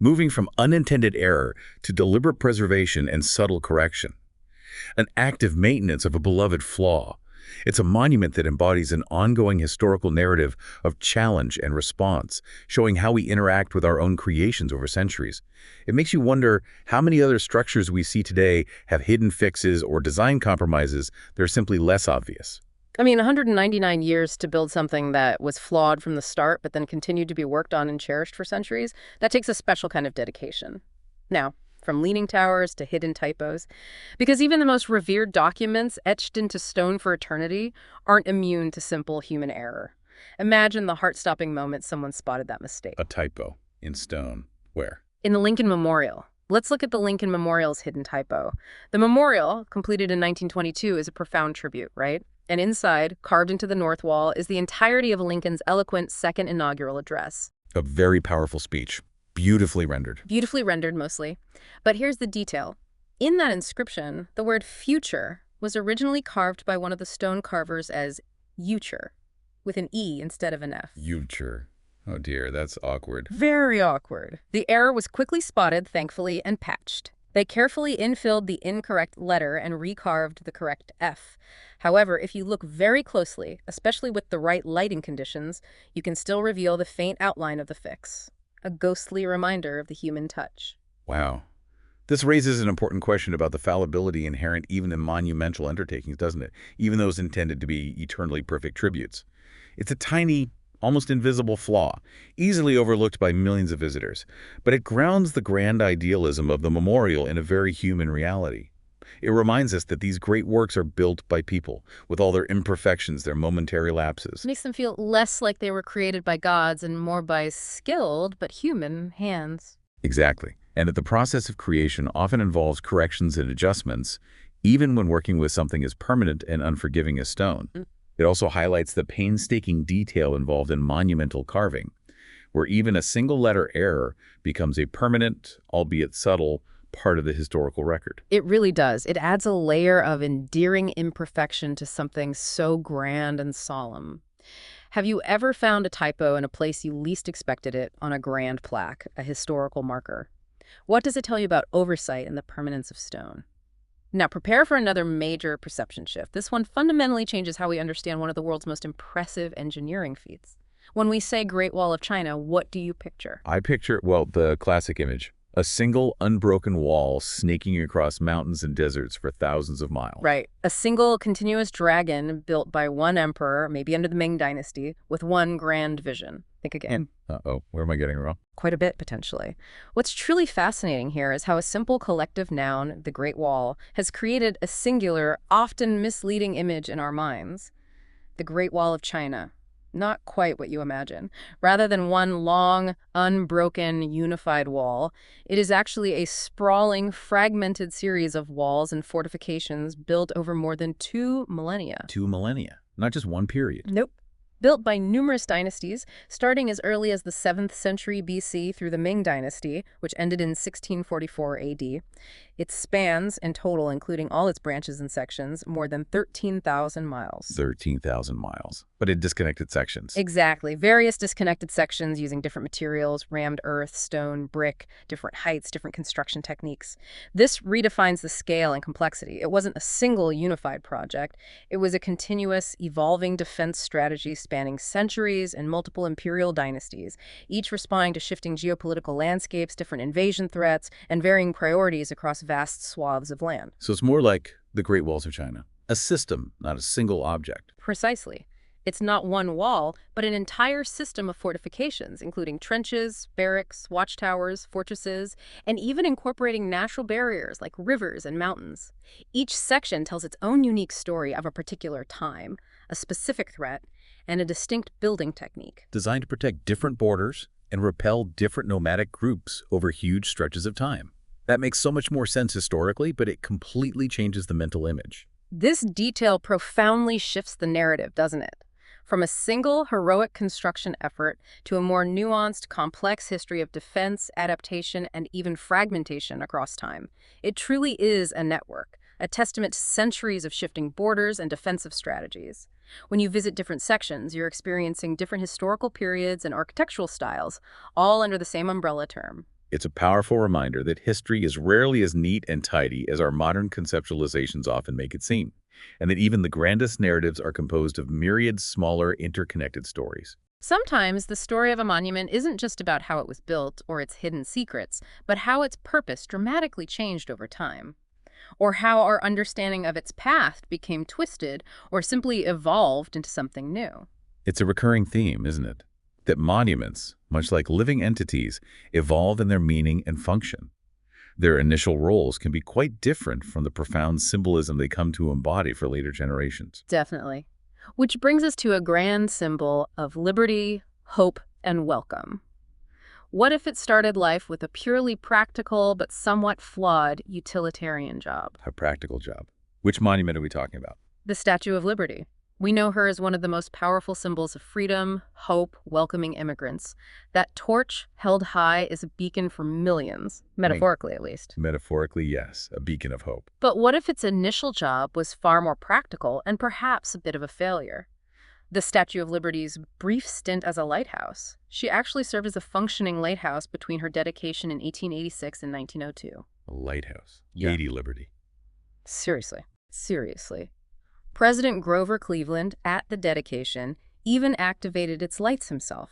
moving from unintended error to deliberate preservation and subtle correction. An active maintenance of a beloved flaw. It's a monument that embodies an ongoing historical narrative of challenge and response, showing how we interact with our own creations over centuries. It makes you wonder how many other structures we see today have hidden fixes or design compromises that are simply less obvious. I mean, 199 years to build something that was flawed from the start, but then continued to be worked on and cherished for centuries, that takes a special kind of dedication. Now, from leaning towers to hidden typos, because even the most revered documents etched into stone for eternity aren't immune to simple human error. Imagine the heart-stopping moment someone spotted that mistake. A typo in stone. Where? In the Lincoln Memorial. Let's look at the Lincoln Memorial's hidden typo. The memorial, completed in 1922, is a profound tribute, right? And inside, carved into the north wall, is the entirety of Lincoln's eloquent second inaugural address. A very powerful speech. Beautifully rendered. Beautifully rendered, mostly. But here's the detail. In that inscription, the word future was originally carved by one of the stone carvers as future, with an E instead of an F. Future. Oh dear, that's awkward. Very awkward. The error was quickly spotted, thankfully, and patched. They carefully infilled the incorrect letter and recarved the correct F. However, if you look very closely, especially with the right lighting conditions, you can still reveal the faint outline of the fix. A ghostly reminder of the human touch. Wow. This raises an important question about the fallibility inherent even in monumental undertakings, doesn't it? Even those intended to be eternally perfect tributes. It's a tiny, almost invisible flaw, easily overlooked by millions of visitors, but it grounds the grand idealism of the memorial in a very human reality. It reminds us that these great works are built by people, with all their imperfections, their momentary lapses. Makes them feel less like they were created by gods and more by skilled but human hands. Exactly. And that the process of creation often involves corrections and adjustments, even when working with something as permanent and unforgiving as stone. It also highlights the painstaking detail involved in monumental carving, where even a single letter error becomes a permanent, albeit subtle, part of the historical record. It really does. It adds a layer of endearing imperfection to something so grand and solemn. Have you ever found a typo in a place you least expected it on a grand plaque, a historical marker? What does it tell you about oversight and the permanence of stone? Now, prepare for another major perception shift. This one fundamentally changes how we understand one of the world's most impressive engineering feats. When we say Great Wall of China, what do you picture? I picture, well, the classic image. A single, unbroken wall snaking across mountains and deserts for thousands of miles. Right. A single continuous dragon built by one emperor, maybe under the Ming Dynasty, with one grand vision. Think again. Uh-oh, where am I getting it wrong? Quite a bit, potentially. What's truly fascinating here is how a simple collective noun, the Great Wall, has created a singular, often misleading image in our minds. The Great Wall of China. Not quite what you imagine. Rather than one long, unbroken, unified wall, it is actually a sprawling, fragmented series of walls and fortifications built over more than 2 millennia. 2 millennia, not just one period. Nope. Built by numerous dynasties, starting as early as the 7th century BC through the Ming Dynasty, which ended in 1644 AD. It spans, in total, including all its branches and sections, more than 13,000 miles. 13,000 miles, but in disconnected sections. Exactly. Various disconnected sections using different materials, rammed earth, stone, brick, different heights, different construction techniques. This redefines the scale and complexity. It wasn't a single unified project. It was a continuous, evolving defense strategy spanning centuries and multiple imperial dynasties, each responding to shifting geopolitical landscapes, different invasion threats, and varying priorities across vast swaths of land. So it's more like the Great Walls of China. A system, not a single object. Precisely. It's not one wall, but an entire system of fortifications, including trenches, barracks, watchtowers, fortresses, and even incorporating natural barriers like rivers and mountains. Each section tells its own unique story of a particular time, a specific threat, and a distinct building technique. Designed to protect different borders and repel different nomadic groups over huge stretches of time. That makes so much more sense historically, but it completely changes the mental image. This detail profoundly shifts the narrative, doesn't it? From a single heroic construction effort to a more nuanced, complex history of defense, adaptation, and even fragmentation across time. It truly is a network, a testament to centuries of shifting borders and defensive strategies. When you visit different sections, you're experiencing different historical periods and architectural styles, all under the same umbrella term. It's a powerful reminder that history is rarely as neat and tidy as our modern conceptualizations often make it seem, and that even the grandest narratives are composed of myriad smaller, interconnected stories. Sometimes the story of a monument isn't just about how it was built or its hidden secrets, but how its purpose dramatically changed over time. or how our understanding of its past became twisted or simply evolved into something new. It's a recurring theme, isn't it? That monuments, much like living entities, evolve in their meaning and function. Their initial roles can be quite different from the profound symbolism they come to embody for later generations. Definitely. Which brings us to a grand symbol of liberty, hope, and welcome. What if it started life with a purely practical but somewhat flawed utilitarian job? A practical job. Which monument are we talking about? The Statue of Liberty. We know her as one of the most powerful symbols of freedom, hope, welcoming immigrants. That torch held high is a beacon for millions, metaphorically at least. Metaphorically, yes, a beacon of hope. But what if its initial job was far more practical and perhaps a bit of a failure? The Statue of Liberty's brief stint as a lighthouse. She actually served as a functioning lighthouse between her dedication in 1886 and 1902. A lighthouse. Yeah. Lady Liberty. Seriously. President Grover Cleveland, at the dedication, even activated its lights himself.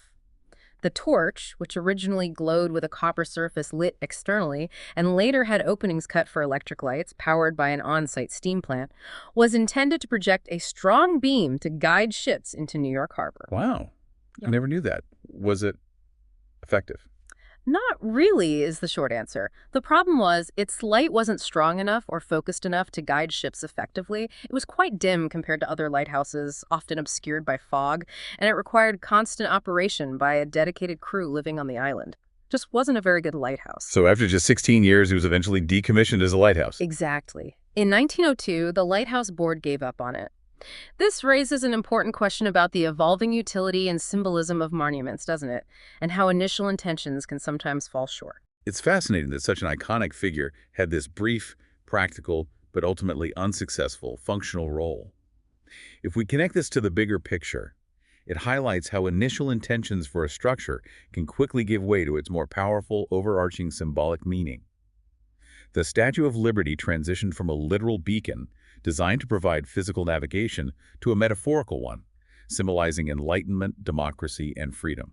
The torch, which originally glowed with a copper surface lit externally and later had openings cut for electric lights powered by an on-site steam plant, was intended to project a strong beam to guide ships into New York Harbor. Wow. Yeah. I never knew that. Was it effective? Not really, is the short answer. The problem was its light wasn't strong enough or focused enough to guide ships effectively. It was quite dim compared to other lighthouses, often obscured by fog, and it required constant operation by a dedicated crew living on the island. Just wasn't a very good lighthouse. So after just 16 years, it was eventually decommissioned as a lighthouse. Exactly. In 1902, the Lighthouse Board gave up on it. This raises an important question about the evolving utility and symbolism of monuments, doesn't it? And how initial intentions can sometimes fall short. It's fascinating that such an iconic figure had this brief, practical, but ultimately unsuccessful functional role. If we connect this to the bigger picture, it highlights how initial intentions for a structure can quickly give way to its more powerful, overarching symbolic meaning. The Statue of Liberty transitioned from a literal beacon designed to provide physical navigation to a metaphorical one, symbolizing enlightenment, democracy, and freedom.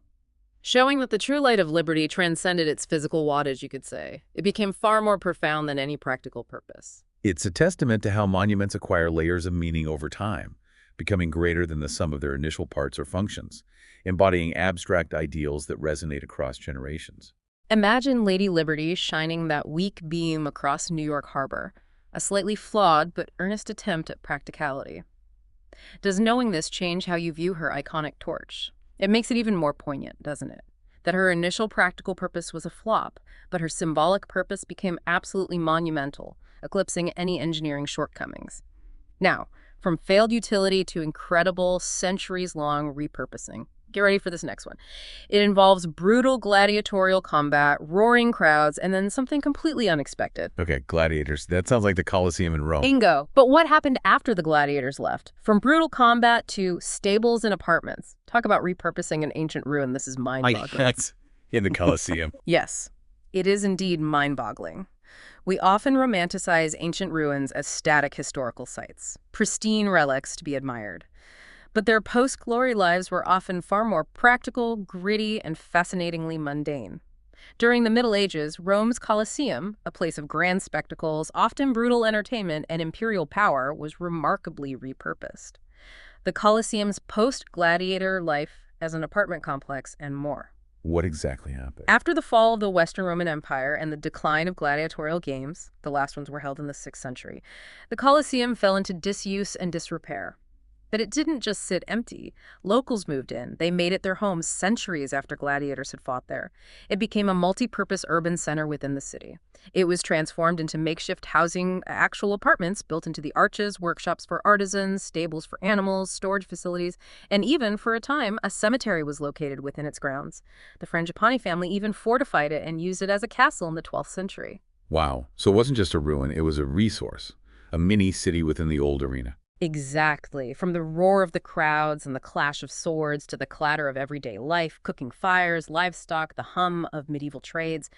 Showing that the true light of liberty transcended its physical wattage, you could say. It became far more profound than any practical purpose. It's a testament to how monuments acquire layers of meaning over time, becoming greater than the sum of their initial parts or functions, embodying abstract ideals that resonate across generations. Imagine Lady Liberty shining that weak beam across New York Harbor, a slightly flawed but earnest attempt at practicality. Does knowing this change how you view her iconic torch? It makes it even more poignant, doesn't it? That her initial practical purpose was a flop, but her symbolic purpose became absolutely monumental, eclipsing any engineering shortcomings. Now, from failed utility to incredible, centuries-long repurposing. Get ready for this next one. It involves brutal gladiatorial combat, roaring crowds, and then something completely unexpected. Okay, gladiators. That sounds like the Colosseum in Rome. Bingo. But what happened after the gladiators left? From brutal combat to stables and apartments. Talk about repurposing an ancient ruin. This is mind-boggling. In the Colosseum. Yes, it is indeed mind-boggling. We often romanticize ancient ruins as static historical sites, pristine relics to be admired. But their post-glory lives were often far more practical, gritty, and fascinatingly mundane. During the Middle Ages, Rome's Colosseum, a place of grand spectacles, often brutal entertainment, and imperial power, was remarkably repurposed. The Colosseum's post-gladiator life as an apartment complex, and more. What exactly happened? After the fall of the Western Roman Empire and the decline of gladiatorial games, the last ones were held in the 6th century, the Colosseum fell into disuse and disrepair. But it didn't just sit empty. Locals moved in. They made it their homes centuries after gladiators had fought there. It became a multi-purpose urban center within the city. It was transformed into makeshift housing, actual apartments built into the arches, workshops for artisans, stables for animals, storage facilities, and even, for a time, a cemetery was located within its grounds. The Frangipani family even fortified it and used it as a castle in the 12th century. Wow. So it wasn't just a ruin, it was a resource, a mini-city within the old arena. Exactly. From the roar of the crowds and the clash of swords to the clatter of everyday life, cooking fires, livestock, the hum of medieval trades,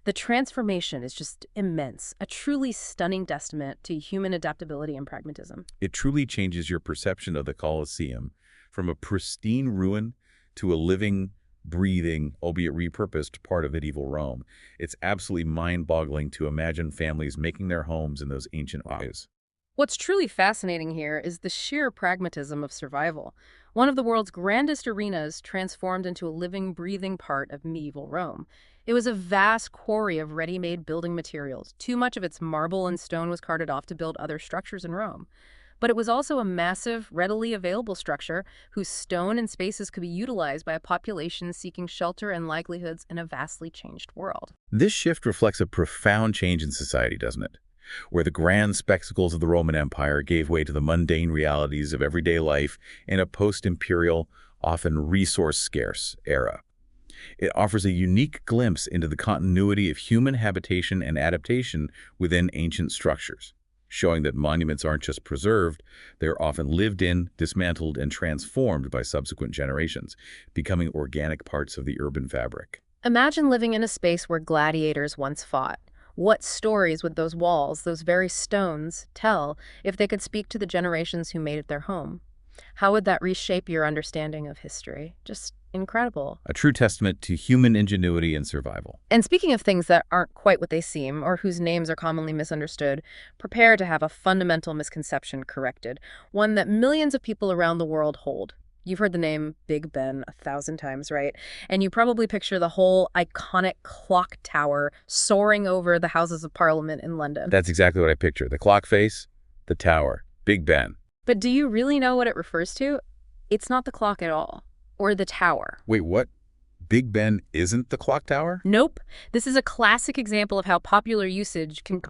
the transformation is just immense, a truly stunning testament to human adaptability and pragmatism. It truly changes your perception of the Colosseum from a pristine ruin to a living, breathing, albeit repurposed, part of medieval Rome. It's absolutely mind-boggling to imagine families making their homes in those ancient ways. What's truly fascinating here is the sheer pragmatism of survival. One of the world's grandest arenas transformed into a living, breathing part of medieval Rome. It was a vast quarry of ready-made building materials. Too much of its marble and stone was carted off to build other structures in Rome. But it was also a massive, readily available structure whose stone and spaces could be utilized by a population seeking shelter and livelihoods in a vastly changed world. This shift reflects a profound change in society, doesn't it? Where the grand spectacles of the Roman Empire gave way to the mundane realities of everyday life in a post-imperial, often resource-scarce era. It offers a unique glimpse into the continuity of human habitation and adaptation within ancient structures, showing that monuments aren't just preserved, they're often lived in, dismantled, and transformed by subsequent generations, becoming organic parts of the urban fabric. Imagine living in a space where gladiators once fought. What stories would those walls, those very stones, tell if they could speak to the generations who made it their home? How would that reshape your understanding of history? Just incredible. A true testament to human ingenuity and survival. And speaking of things that aren't quite what they seem, or whose names are commonly misunderstood, prepare to have a fundamental misconception corrected, one that millions of people around the world hold. You've heard the name Big Ben 1,000 times, right? And you probably picture the whole iconic clock tower soaring over the Houses of Parliament in London. That's exactly what I picture. The clock face, the tower, Big Ben. But do you really know what it refers to? It's not the clock at all, or the tower. Wait, what? Big Ben isn't the clock tower? Nope. This is a classic example of how popular usage can...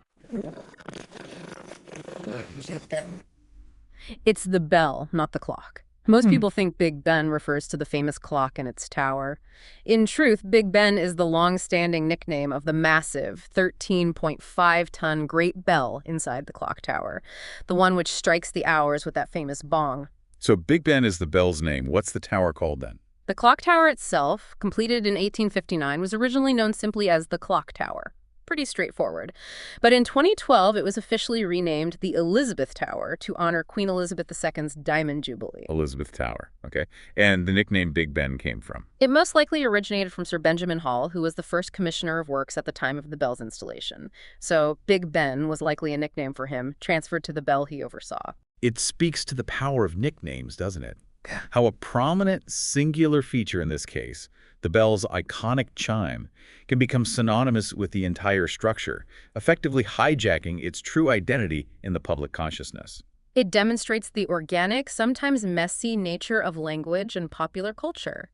It's the bell, not the clock. Most people think Big Ben refers to the famous clock and its tower. In truth, Big Ben is the long-standing nickname of the massive 13.5-ton Great Bell inside the clock tower, the one which strikes the hours with that famous bong. So Big Ben is the bell's name. What's the tower called then? The clock tower itself, completed in 1859, was originally known simply as the Clock Tower. Pretty straightforward. But in 2012, it was officially renamed the Elizabeth Tower to honor Queen Elizabeth II's Diamond Jubilee. Elizabeth Tower, okay. And the nickname Big Ben came from? It most likely originated from Sir Benjamin Hall, who was the first commissioner of works at the time of the bell's installation. So Big Ben was likely a nickname for him, transferred to the bell he oversaw. It speaks to the power of nicknames, doesn't it? How a prominent, singular feature in this case, the bell's iconic chime, can become synonymous with the entire structure, effectively hijacking its true identity in the public consciousness. It demonstrates the organic, sometimes messy nature of language and popular culture.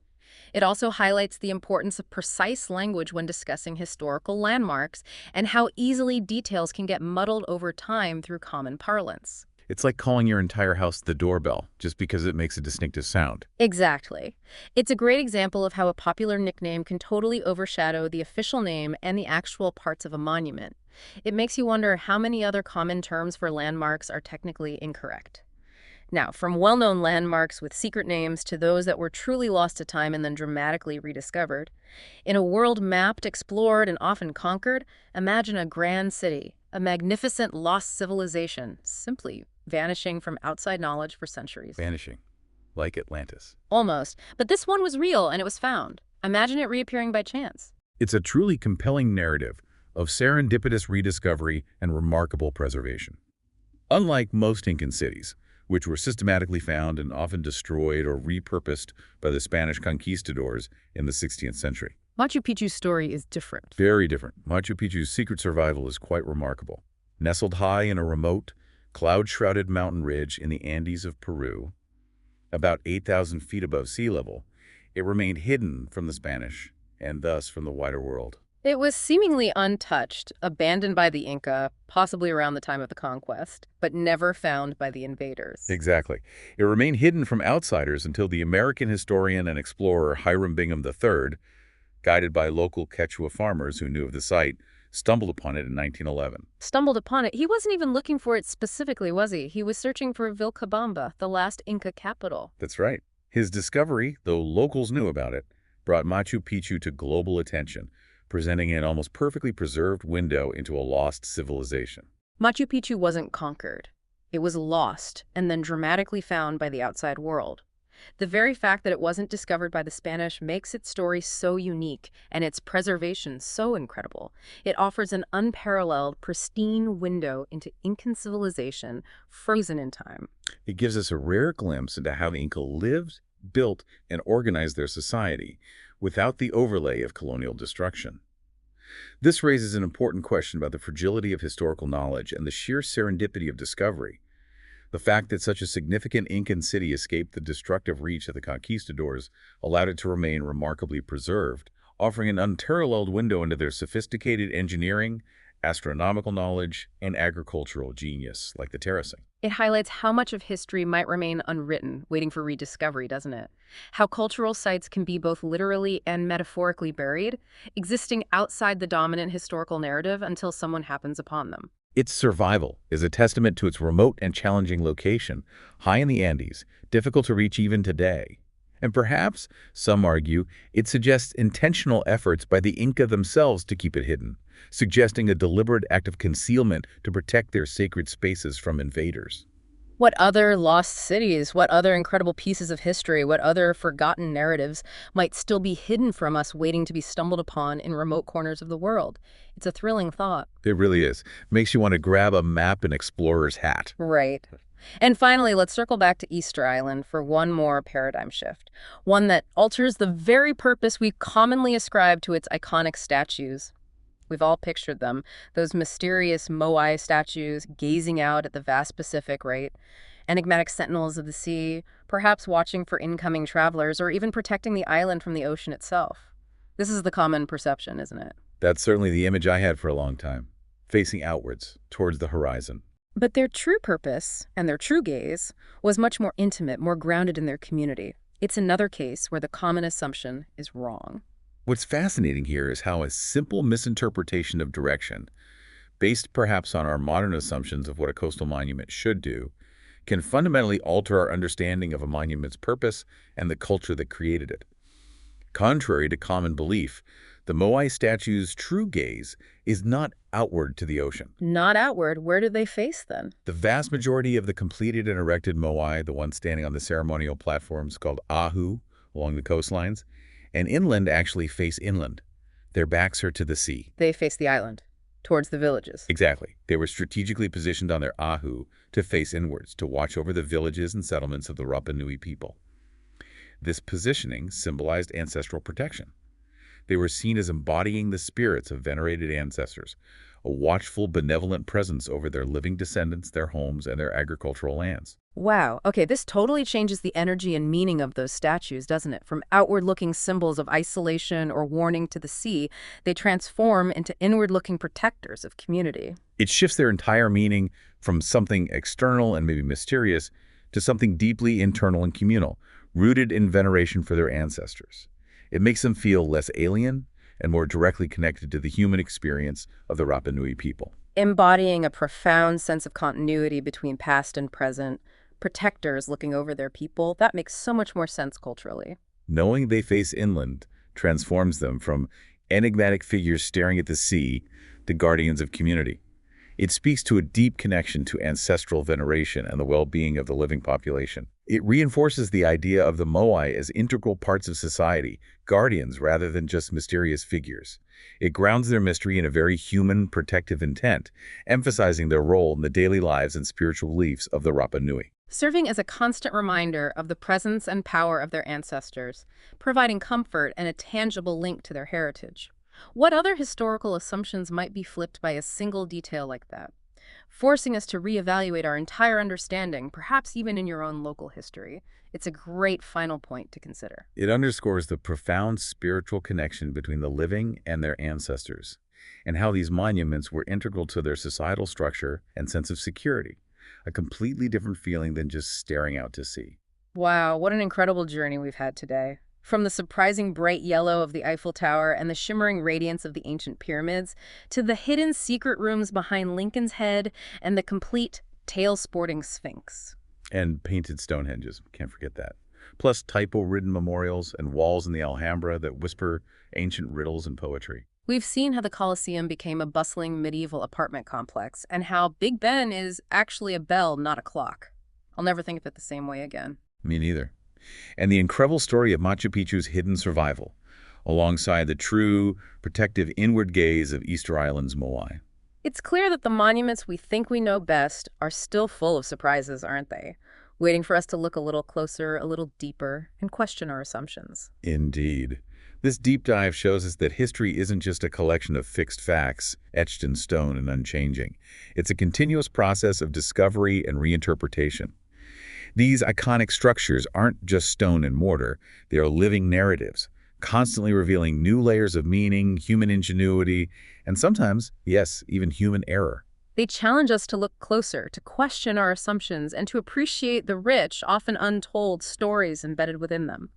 It also highlights the importance of precise language when discussing historical landmarks and how easily details can get muddled over time through common parlance. It's like calling your entire house the doorbell, just because it makes a distinctive sound. Exactly. It's a great example of how a popular nickname can totally overshadow the official name and the actual parts of a monument. It makes you wonder how many other common terms for landmarks are technically incorrect. Now, from well-known landmarks with secret names to those that were truly lost to time and then dramatically rediscovered, in a world mapped, explored, and often conquered, imagine a grand city, a magnificent lost civilization, simply vanishing from outside knowledge for centuries. Vanishing. Like Atlantis. Almost. But this one was real and it was found. Imagine it reappearing by chance. It's a truly compelling narrative of serendipitous rediscovery and remarkable preservation. Unlike most Incan cities, which were systematically found and often destroyed or repurposed by the Spanish conquistadors in the 16th century. Machu Picchu's story is different. Very different. Machu Picchu's secret survival is quite remarkable. Nestled high in a remote, cloud-shrouded mountain ridge in the Andes of Peru, about 8,000 feet above sea level, it remained hidden from the Spanish and thus from the wider world. It was seemingly untouched, abandoned by the Inca, possibly around the time of the conquest, but never found by the invaders. Exactly. It remained hidden from outsiders until the American historian and explorer Hiram Bingham III, guided by local Quechua farmers who knew of the site, stumbled upon it in 1911. Stumbled upon it? He wasn't even looking for it specifically, was he? He was searching for Vilcabamba, the last Inca capital. That's right. His discovery, though locals knew about it, brought Machu Picchu to global attention, presenting an almost perfectly preserved window into a lost civilization. Machu Picchu wasn't conquered. It was lost and then dramatically found by the outside world. The very fact that it wasn't discovered by the Spanish makes its story so unique and its preservation so incredible. It offers an unparalleled, pristine window into Incan civilization, frozen in time. It gives us a rare glimpse into how the Inca lived, built, and organized their society without the overlay of colonial destruction. This raises an important question about the fragility of historical knowledge and the sheer serendipity of discovery. The fact that such a significant Incan city escaped the destructive reach of the conquistadors allowed it to remain remarkably preserved, offering an unparalleled window into their sophisticated engineering, astronomical knowledge, and agricultural genius, like the terracing. It highlights how much of history might remain unwritten, waiting for rediscovery, doesn't it? How cultural sites can be both literally and metaphorically buried, existing outside the dominant historical narrative until someone happens upon them. Its survival is a testament to its remote and challenging location, high in the Andes, difficult to reach even today. And perhaps, some argue, it suggests intentional efforts by the Inca themselves to keep it hidden, suggesting a deliberate act of concealment to protect their sacred spaces from invaders. What other lost cities, what other incredible pieces of history, what other forgotten narratives might still be hidden from us waiting to be stumbled upon in remote corners of the world? It's a thrilling thought. It really is. Makes you want to grab a map and explorer's hat. Right. And finally, let's circle back to Easter Island for one more paradigm shift, one that alters the very purpose we commonly ascribe to its iconic statues. We've all pictured them, those mysterious Moai statues gazing out at the vast Pacific, right? Enigmatic sentinels of the sea, perhaps watching for incoming travelers or even protecting the island from the ocean itself. This is the common perception, isn't it? That's certainly the image I had for a long time, facing outwards, towards the horizon. But their true purpose, and their true gaze, was much more intimate, more grounded in their community. It's another case where the common assumption is wrong. What's fascinating here is how a simple misinterpretation of direction, based perhaps on our modern assumptions of what a coastal monument should do, can fundamentally alter our understanding of a monument's purpose and the culture that created it. Contrary to common belief, the Moai statue's true gaze is not outward to the ocean. Not outward. Where do they face then? The vast majority of the completed and erected Moai, the ones standing on the ceremonial platforms called ahu along the coastlines, and inland actually face inland. Their backs are to the sea. They face the island, towards the villages. Exactly. They were strategically positioned on their ahu to face inwards, to watch over the villages and settlements of the Rapa Nui people. This positioning symbolized ancestral protection. They were seen as embodying the spirits of venerated ancestors, a watchful, benevolent presence over their living descendants, their homes, and their agricultural lands. Wow. Okay, this totally changes the energy and meaning of those statues, doesn't it? From outward-looking symbols of isolation or warning to the sea, they transform into inward-looking protectors of community. It shifts their entire meaning from something external and maybe mysterious to something deeply internal and communal, rooted in veneration for their ancestors. It makes them feel less alien and more directly connected to the human experience of the Rapa Nui people. Embodying a profound sense of continuity between past and present, protectors looking over their people, that makes so much more sense culturally. Knowing they face inland transforms them from enigmatic figures staring at the sea to guardians of community. It speaks to a deep connection to ancestral veneration and the well-being of the living population. It reinforces the idea of the Moai as integral parts of society, guardians rather than just mysterious figures. It grounds their mystery in a very human, protective intent, emphasizing their role in the daily lives and spiritual beliefs of the Rapa Nui. Serving as a constant reminder of the presence and power of their ancestors, providing comfort and a tangible link to their heritage. What other historical assumptions might be flipped by a single detail like that, forcing us to reevaluate our entire understanding, perhaps even in your own local history? It's a great final point to consider. It underscores the profound spiritual connection between the living and their ancestors, and how these monuments were integral to their societal structure and sense of security, a completely different feeling than just staring out to sea. Wow, what an incredible journey we've had today. From the surprising bright yellow of the Eiffel Tower and the shimmering radiance of the ancient pyramids, to the hidden secret rooms behind Lincoln's Head and the complete tail-sporting Sphinx. And painted Stonehenges, can't forget that. Plus typo-ridden memorials and walls in the Alhambra that whisper ancient riddles and poetry. We've seen how the Colosseum became a bustling medieval apartment complex, and how Big Ben is actually a bell, not a clock. I'll never think of it the same way again. Me neither. And the incredible story of Machu Picchu's hidden survival, alongside the true, protective inward gaze of Easter Island's Moai. It's clear that the monuments we think we know best are still full of surprises, aren't they? Waiting for us to look a little closer, a little deeper, and question our assumptions. Indeed. This deep dive shows us that history isn't just a collection of fixed facts, etched in stone and unchanging. It's a continuous process of discovery and reinterpretation. These iconic structures aren't just stone and mortar, they are living narratives, constantly revealing new layers of meaning, human ingenuity, and sometimes, yes, even human error. They challenge us to look closer, to question our assumptions, and to appreciate the rich, often untold stories embedded within them.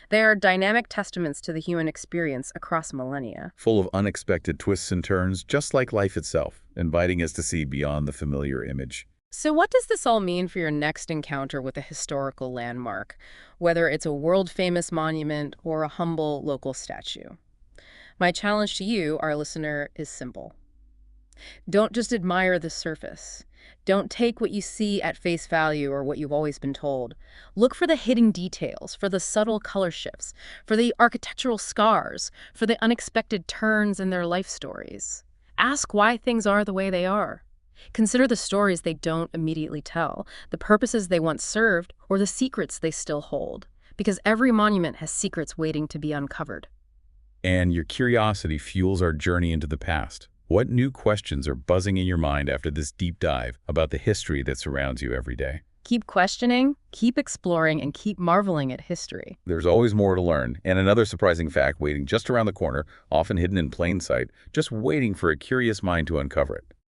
They are dynamic testaments to the human experience across millennia. Full of unexpected twists and turns, just like life itself, inviting us to see beyond the familiar image. So what does this all mean for your next encounter with a historical landmark, whether it's a world-famous monument or a humble local statue? My challenge to you, our listener, is simple. Don't just admire the surface. Don't take what you see at face value or what you've always been told. Look for the hidden details, for the subtle color shifts, for the architectural scars, for the unexpected turns in their life stories. Ask why things are the way they are. Consider the stories they don't immediately tell, the purposes they once served, or the secrets they still hold. Because every monument has secrets waiting to be uncovered. And your curiosity fuels our journey into the past. What new questions are buzzing in your mind after this deep dive about the history that surrounds you every day? Keep questioning, keep exploring, and keep marveling at history. There's always more to learn, and another surprising fact waiting just around the corner, often hidden in plain sight, just waiting for a curious mind to uncover it.